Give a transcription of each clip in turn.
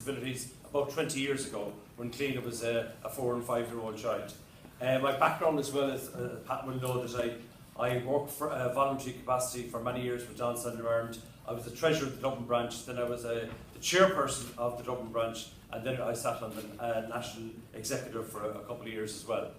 disabilities about 20 years ago when Cleena was a 4 and 5 year old child. My background as well is, Pat will know that I worked for a voluntary capacity for many years with Down Syndrome Ireland. I was the treasurer of the Dublin branch, then I was the chairperson of the Dublin branch, and then I sat on the national executive for a couple of years as well.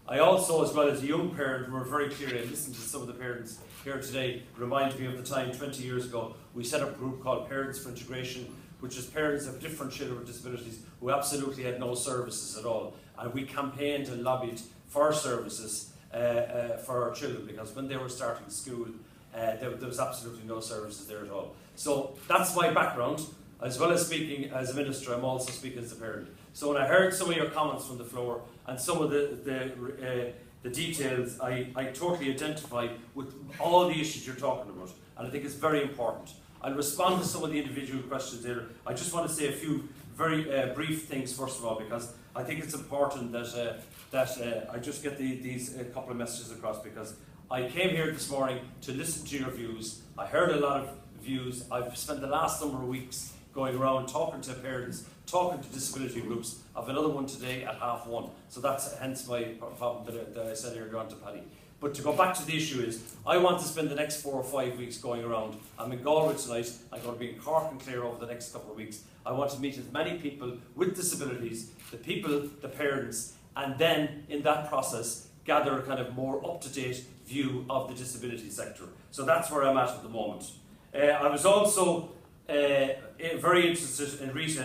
I also, as well as a young parent, were very clear. I listened to some of the parents here today, reminded me of the time 20 years ago we set up a group called Parents for Integration, which is parents of different children with disabilities who absolutely had no services at all. And we campaigned and lobbied for services for our children, because when they were starting school, there was absolutely no services there at all. So that's my background. As well as speaking as a minister, I'm also speaking as a parent. So when I heard some of your comments from the floor and some of the details, I totally identify with all the issues you're talking about, and I think it's very important. I'll respond to some of the individual questions there. I just want to say a few very brief things first of all, because I think it's important that I just get these couple of messages across, because I came here this morning to listen to your views. I heard a lot of views. I've spent the last number of weeks going around talking to parents, talking to disability groups. I've another one today at 1:30. So that's hence my problem that I said earlier on to Paddy. But to go back to the issue is, I want to spend the next 4 or 5 weeks going around. I'm in Galway tonight. I'm going to be in Cork and Clare over the next couple of weeks. I want to meet as many people with disabilities, the parents, and then in that process gather a kind of more up-to-date view of the disability sector. So that's where I'm at the moment. I was also very interested in Rita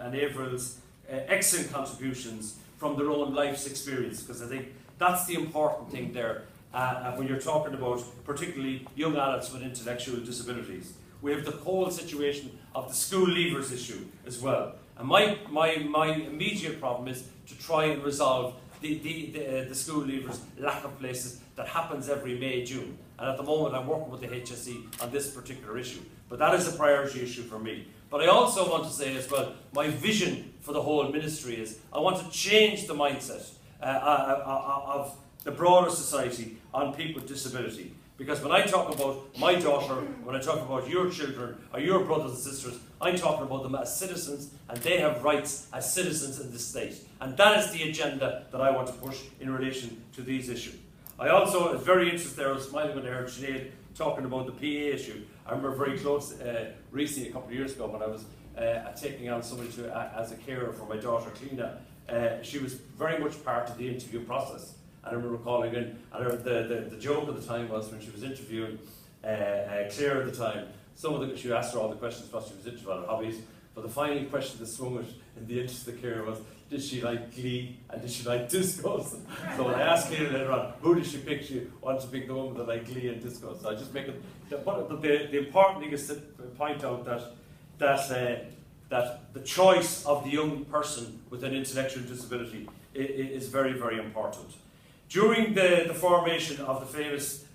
and Avril's excellent contributions from their own life's experience, because I think that's the important thing there when you're talking about particularly young adults with intellectual disabilities. We have the whole situation of the school leavers issue as well. And my immediate problem is to try and resolve the school leavers' lack of places that happens every May, June. And at the moment I'm working with the HSE on this particular issue. But that is a priority issue for me. But I also want to say as well, my vision for the whole ministry is I want to change the mindset of the broader society on people with disability. Because when I talk about my daughter, when I talk about your children or your brothers and sisters, I'm talking about them as citizens, and they have rights as citizens in this state. And that is the agenda that I want to push in relation to these issues. I also was very interested there, I was smiling when I heard Sinead talking about the PA issue. I remember very close recently, a couple of years ago, when I was taking on somebody as a carer for my daughter Cleena. She was very much part of the interview process. I remember calling in, and the joke at the time was when she was interviewing Claire at the time, she asked her all the questions while she was interviewing her hobbies, but the final question that swung it in the interest of Claire was, did she like Glee and did she like discos? So when I asked Claire later on, who did she pick? She wanted to pick the woman that liked Glee and discos. So I just make it, the important thing is to point out that the choice of the young person with an intellectual disability is very, very important. During the formation of the famous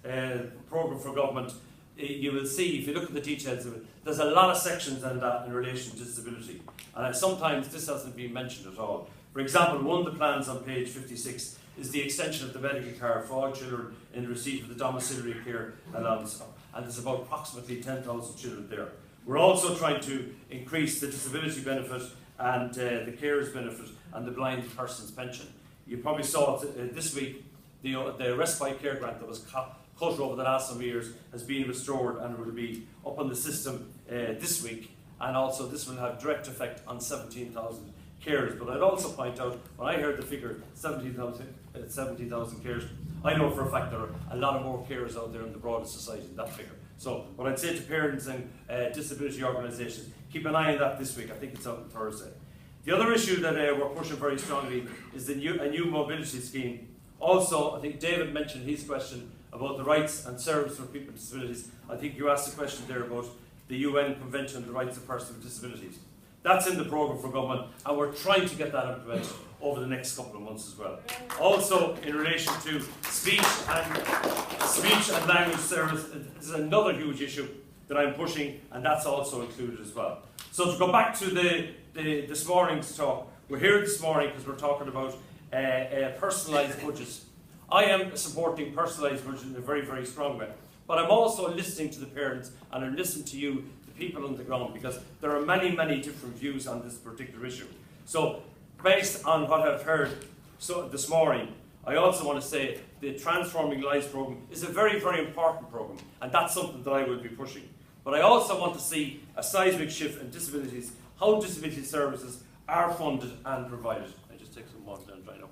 programme for government, you will see, if you look at the details of it, there's a lot of sections on that in relation to disability. And sometimes this hasn't been mentioned at all. For example, one of the plans on page 56 is the extension of the medical card for all children in receipt of the domiciliary care allowance. And there's about approximately 10,000 children there. We're also trying to increase the disability benefit and the carers benefit and the blind person's pension. You probably saw it this week, the respite care grant that was cut over the last some years has been restored and will be up on the system this week, and also this will have direct effect on 17,000 carers. But I'd also point out, when I heard the figure 17,000 carers, I know for a fact there are a lot of more carers out there in the broader society than that figure. So what I'd say to parents and disability organisations, keep an eye on that this week. I think it's out on Thursday. The other issue that we're pushing very strongly is a new mobility scheme. Also, I think David mentioned his question about the rights and service for people with disabilities. I think you asked a question there about the UN Convention on the Rights of Persons with Disabilities. That's in the programme for government, and we're trying to get that implemented over the next couple of months as well. Also, in relation to speech and language service, this is another huge issue that I'm pushing, and that's also included as well. So to go back to this morning's talk, we're here this morning because we're talking about personalised budgets. I am supporting personalised budgets in a very, very strong way, but I'm also listening to the parents and I'm listening to you, the people on the ground, because there are many, many different views on this particular issue. So, based on what I've heard this morning, I also want to say the Transforming Lives programme is a very, very important programme, and that's something that I will be pushing. But I also want to see a seismic shift in disabilities, how disability services are funded and provided. I just take some water and dry up.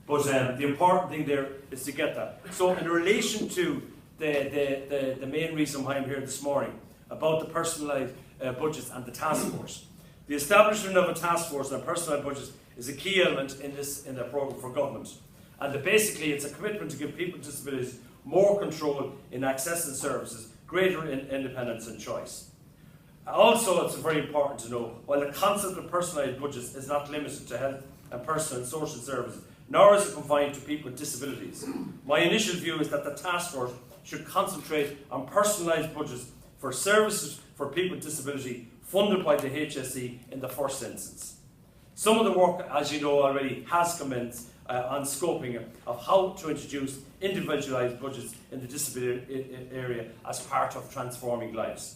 But the important thing there is to get that. So in relation to the main reason why I'm here this morning, about the personalised budgets and the task force. The establishment of a task force on personalised budgets is a key element in the programme for government. And basically it's a commitment to give people with disabilities more control in accessing services, greater independence and choice. Also, it's very important to know, while the concept of personalised budgets is not limited to health and personal and social services, nor is it confined to people with disabilities. My initial view is that the task force should concentrate on personalised budgets for services for people with disability funded by the HSE in the first instance. Some of the work, as you know already, has commenced on scoping of how to introduce individualised budgets in the disability area as part of Transforming Lives.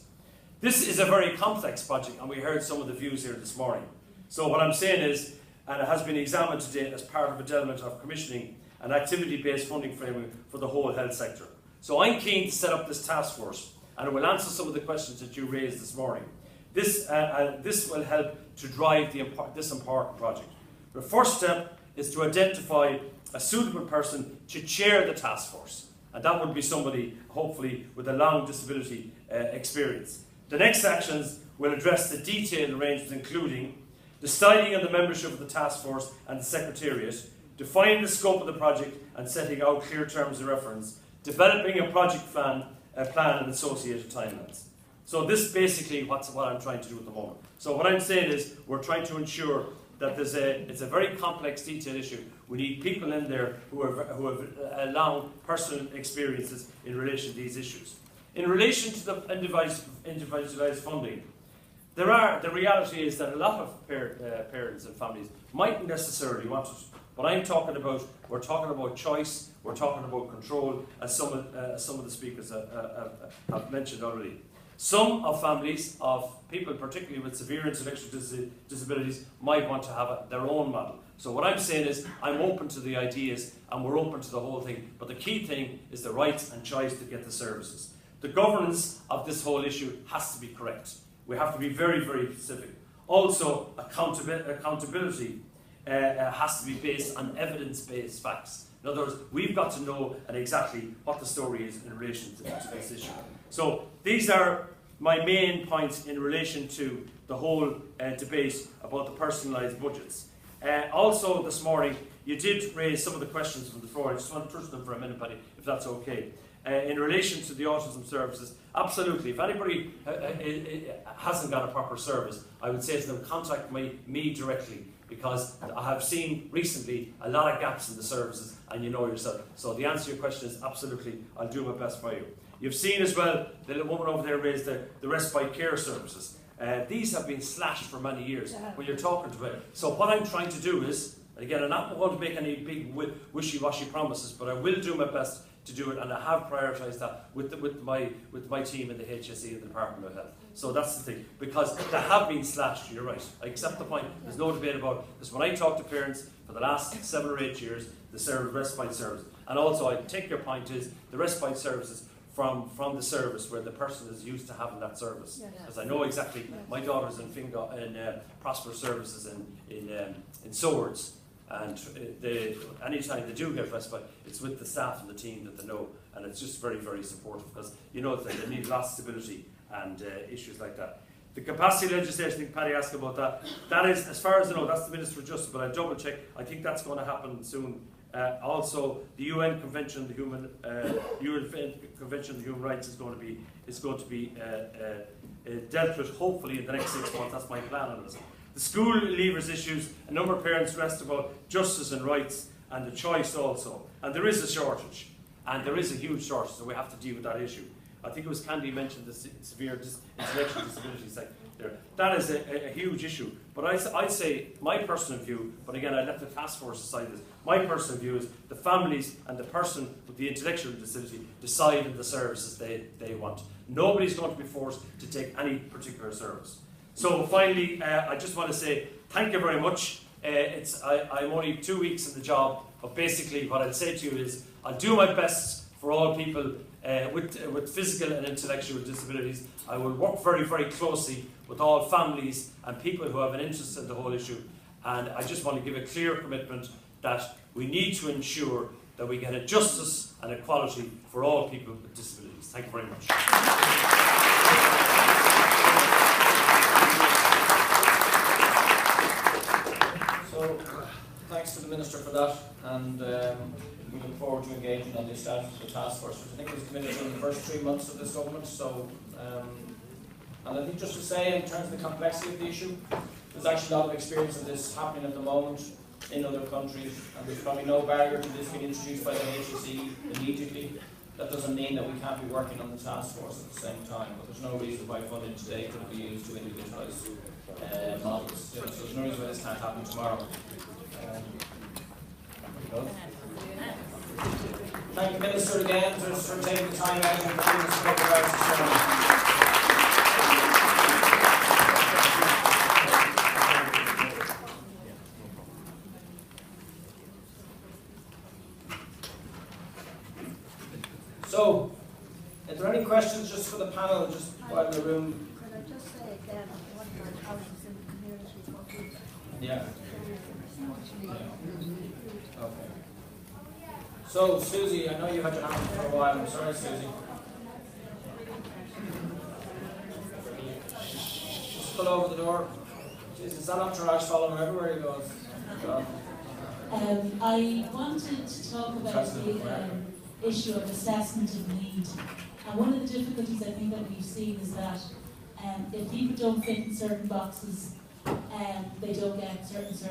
This is a very complex project, and we heard some of the views here this morning. So what I'm saying is, and it has been examined today as part of a element of commissioning an activity-based funding framework for the whole health sector. So I'm keen to set up this task force, and it will answer some of the questions that you raised this morning. This will help to drive this important project. The first step is to identify a suitable person to chair the task force, and that would be somebody, hopefully, with a long disability experience. The next actions will address the detailed arrangements, including deciding on the membership of the task force and the secretariat, defining the scope of the project and setting out clear terms of reference, developing a project plan and associated timelines. So this basically what I'm trying to do at the moment. So what I'm saying is we're trying to ensure that it's a very complex, detailed issue. We need people in there who have long personal experiences in relation to these issues. In relation to the individualised funding, the reality is that a lot of parents and families mightn't necessarily want it. But we're talking about choice, we're talking about control, as some of the speakers have mentioned already. Some of families of people, particularly with severe intellectual disabilities, might want to have their own model. So what I'm saying is, I'm open to the ideas and we're open to the whole thing. But the key thing is the rights and choice to get the services. The governance of this whole issue has to be correct. We have to be very, very specific. Also, accountability has to be based on evidence-based facts. In other words, we've got to know exactly what the story is in relation to this issue. So these are my main points in relation to the whole debate about the personalised budgets. Also this morning, you did raise some of the questions from the floor. I just want to touch them for a minute, Paddy, if that's okay. In relation to the autism services, absolutely. If anybody hasn't got a proper service, I would say to them, contact me directly, because I have seen recently a lot of gaps in the services, and you know yourself. So the answer to your question is absolutely, I'll do my best for you. You've seen as well, the little woman over there raised the respite care services. These have been slashed for many years when you're talking to it. So what I'm trying to do is, and again, I'm not going to make any big wishy-washy promises, but I will do my best to do it, and I have prioritised that with my team in the HSE and the Department of Health. So that's the thing, because they have been slashed. You're right. I accept the point. There's no debate about it. Because when I talk to parents for the last 7 or 8 years, the respite service, and also I take your point is the respite services from the service where the person is used to having that service. Because I know exactly. My daughter's in Prosper Services in Swords. And anytime they do get respite, it's with the staff and the team that they know, and it's just very, very supportive, because you know that they need lots of stability and issues like that. The capacity legislation, I think Paddy asked about that. That is, as far as I know, that's the Minister for Justice, but I'll double check. I think that's going to happen soon. Also, the UN Convention on the Human Rights is going to be dealt with hopefully in the next 6 months. That's my plan on it. The school leavers issues, a number of parents rest about justice and rights and the choice also. And there is a shortage, and there is a huge shortage, so we have to deal with that issue. I think it was Candy mentioned the severe intellectual disabilities. Like, there. That is a huge issue. But I'd say my personal view, but again I left the task force aside this, my personal view is the families and the person with the intellectual disability decide on the services they want. Nobody's going to be forced to take any particular service. So finally, I just want to say thank you very much. I'm only 2 weeks in the job, but basically what I'll say to you is I'll do my best for all people with physical and intellectual disabilities. I will work very, very closely with all families and people who have an interest in the whole issue. And I just want to give a clear commitment that we need to ensure that we get a justice and equality for all people with disabilities. Thank you very much. So, thanks to the Minister for that, and we look forward to engaging on the establishment of the task force, which I think was committed in the first 3 months of this government. So, and I think just to say, in terms of the complexity of the issue, there's actually a lot of experience of this happening at the moment in other countries, and there's probably no barrier to this being introduced by the HSE immediately. That doesn't mean that we can't be working on the task force at the same time, but there's no reason why funding today could be used to individualise models. So there's no reason why this can't happen tomorrow. Thank the Minister again for taking the time out and giving us a couple of hours this morning. So, are there any questions just for the panel, just while in the room? Could I just say again, what about houses in the community for people? Yeah. Okay. So, Susie, I know you've had your hand for a while. I'm sorry, Susie. Just pull over the door. Jeez, is that entourage following her everywhere he goes? God. I wanted to talk about the issue of assessment of need. And one of the difficulties I think that we've seen is that if people don't fit in certain boxes, they don't get certain services.